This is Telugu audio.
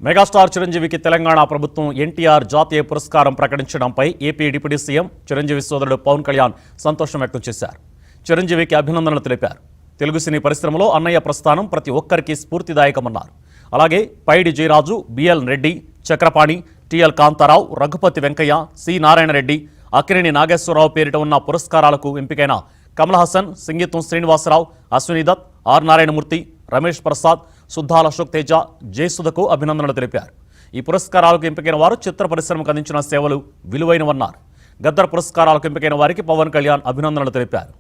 మెగాస్టార్ చిరంజీవికి తెలంగాణ ప్రభుత్వం ఎన్టీఆర్ జాతీయ పురస్కారం ప్రకటించడంపై ఏపీ డిప్యూటీ సీఎం చిరంజీవి సోదరుడు పవన్ కళ్యాణ్ సంతోషం వ్యక్తం చేశారు. చిరంజీవికి అభినందనలు తెలిపారు. తెలుగు సినీ పరిశ్రమలో అన్నయ్య ప్రస్థానం ప్రతి ఒక్కరికి స్ఫూర్తిదాయకమన్నారు. అలాగే Paidi Jayaraju, B L Reddy, Chakrapani, T L Kantha Rao, Raghupathi Venkaiah, C Narayana Reddy, Akkineni Nageswara Rao పేరిట ఉన్న పురస్కారాలకు ఎంపికైన కమల్ హాసన్, సింగీతం శ్రీనివాసరావు, అశ్విని దత్, ఆర్ నారాయణమూర్తి, రమేష్ ప్రసాద్, సుద్దాల అశోక్ తేజ, జయసుధకు అభినందనలు తెలిపారు. ఈ పురస్కారాలకు ఎంపికైన వారు చిత్ర పరిశ్రమకు అందించిన సేవలు విలువైనవన్నారు. గద్దర్ పురస్కారాలకు ఎంపికైన వారికి పవన్ కళ్యాణ్ అభినందనలు తెలిపారు.